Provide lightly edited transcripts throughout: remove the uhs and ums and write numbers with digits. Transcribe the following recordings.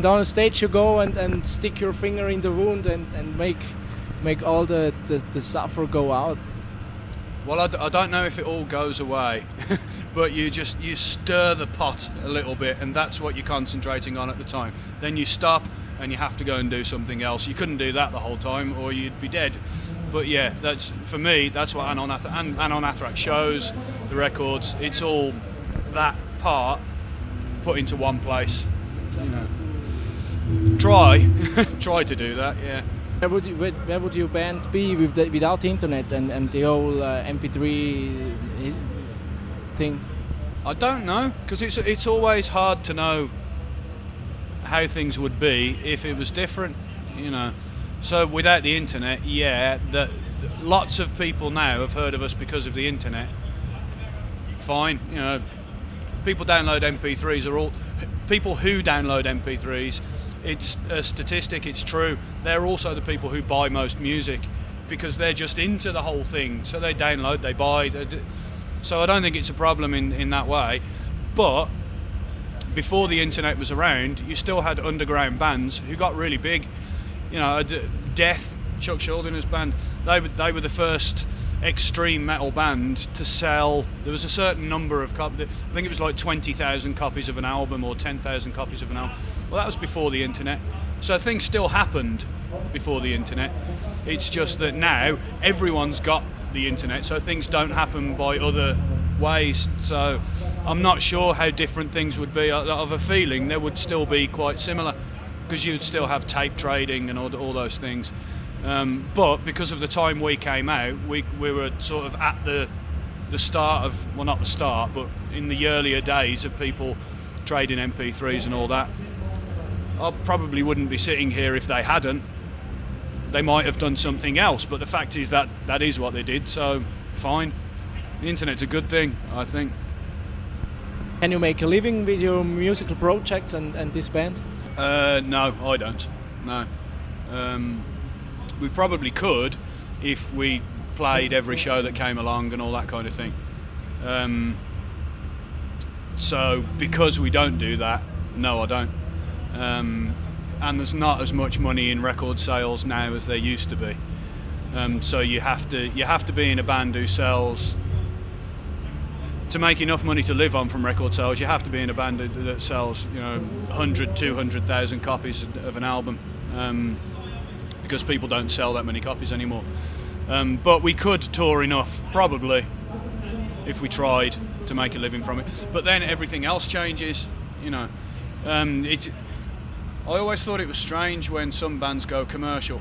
and on a stage you go and stick your finger in the wound and make all the sulfur go out. Well, I don't know if it all goes away, but you stir the pot a little bit, and that's what you're concentrating on at the time. Then you stop and you have to go and do something else. You couldn't do that the whole time or you'd be dead. But yeah, that's, for me, that's what Anaal Nathrakh shows, the records. It's all that part put into one place. Try to do that, yeah. Where would your band be without the internet and the whole MP3 thing? I don't know, because it's always hard to know how things would be if it was different, So without the internet, lots of people now have heard of us because of the internet. Fine, people download MP3s people who download MP3s. It's a statistic, it's true. They're also the people who buy most music because they're just into the whole thing. So they download, they buy. So I don't think it's a problem in that way. But before the internet was around, you still had underground bands who got really big. Death, Chuck Schuldiner band, they were the first extreme metal band to sell. There was a certain number of copies. I think it was like 20,000 copies of an album or 10,000 copies of an album. Well, that was before the internet. So things still happened before the internet. It's just that now everyone's got the internet, so things don't happen by other ways. So I'm not sure how different things would be. I have a feeling they would still be quite similar because you'd still have tape trading and all those things. But because of the time we came out, we were sort of at the start of, well, not the start, but in the earlier days of people trading MP3s and all that. I probably wouldn't be sitting here if they hadn't. They might have done something else, but the fact is that is what they did, so fine. The internet's a good thing, I think. Can you make a living with your musical projects and this band? No, I don't. No. We probably could if we played every show that came along and all that kind of thing. So because we don't do that, no, I don't. And there's not as much money in record sales now as there used to be. So you have to be in a band who sells, to make enough money to live on from record sales. You have to be in a band that sells 100, 200,000 copies of an album, because people don't sell that many copies anymore. But we could tour enough, probably, if we tried to make a living from it. But then everything else changes, I always thought it was strange when some bands go commercial,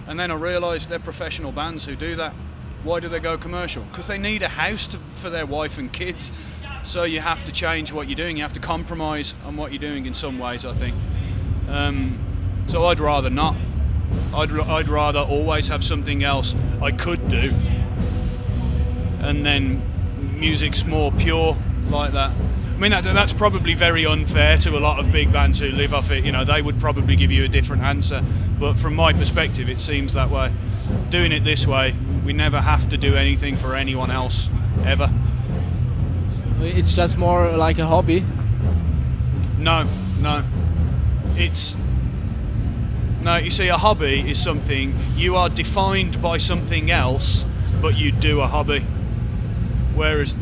and then I realised they're professional bands who do that. Why do they go commercial? Because they need a house for their wife and kids. So you have to change what you're doing. You have to compromise on what you're doing in some ways, I think. So I'd rather not. I'd rather always have something else I could do, and then music's more pure like that. I mean, that's probably very unfair to a lot of big bands who live off it. They would probably give you a different answer. But from my perspective, it seems that way. Doing it this way, we never have to do anything for anyone else, ever. It's just more like a hobby? No. No, you see, a hobby is something, you are defined by something else, but you do a hobby. Whereas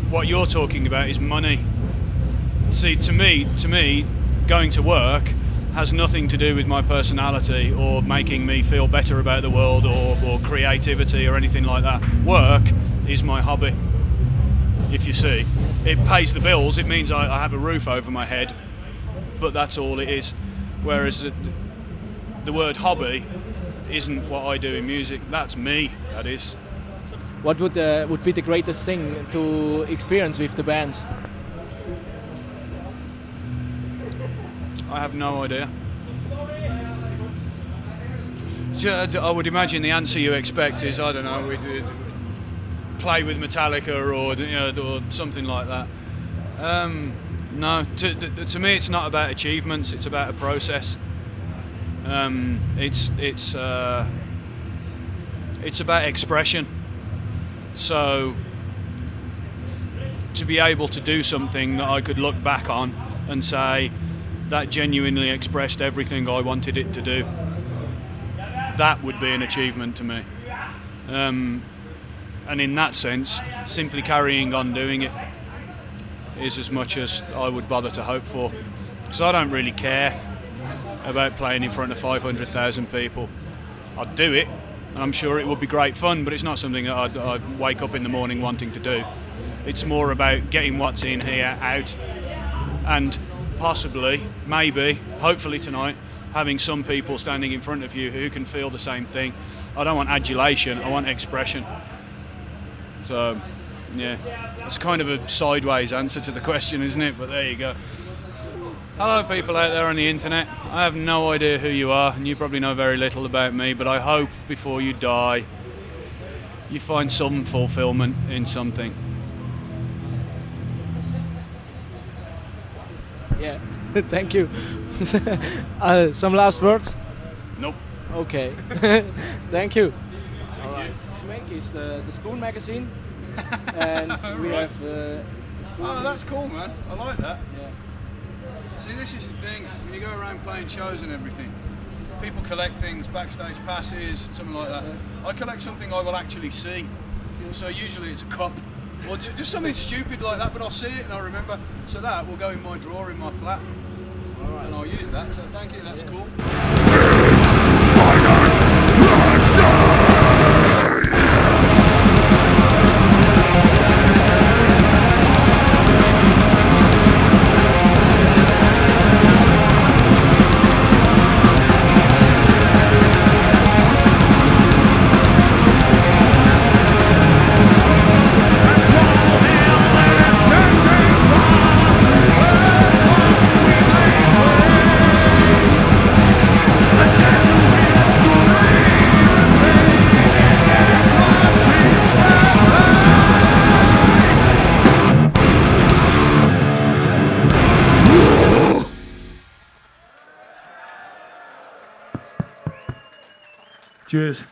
what you're talking about is money. See, to me, going to work has nothing to do with my personality or making me feel better about the world or creativity or anything like that. Work is my hobby, if you see. It pays the bills, it means I have a roof over my head, but that's all it is. Whereas the word hobby isn't what I do in music, that's me, that is. What would be the greatest thing to experience with the band? I have no idea. I would imagine the answer you expect is, I don't know, we'd play with Metallica or something like that. No, to me it's not about achievements, it's about a process. It's about expression. So to be able to do something that I could look back on and say, that genuinely expressed everything I wanted it to do, that would be an achievement to me. And in that sense, simply carrying on doing it is as much as I would bother to hope for. Because I don't really care about playing in front of 500,000 people. I'd do it, and I'm sure it would be great fun, but it's not something that I'd wake up in the morning wanting to do. It's more about getting what's in here out, and possibly, maybe, hopefully tonight, having some people standing in front of you who can feel the same thing. I don't want adulation, I want expression. So, yeah, it's kind of a sideways answer to the question, isn't it? But there you go. Hello people out there on the internet. I have no idea who you are, and you probably know very little about me, but I hope before you die you find some fulfillment in something. Yeah, thank you. Some last words? Nope. Okay. Thank you. All right. Make is the Spoon magazine, and we Right. have the Spoon. Oh, that's cool, man. I like that. Yeah. See, this is the thing, when you go around playing shows and everything, people collect things, backstage passes, something like that. I collect something I will actually see. So usually it's a cup, or just something stupid like that, but I'll see it and I'll remember. So that will go in my drawer in my flat, and I'll use that. So thank you, that's cool. Cheers.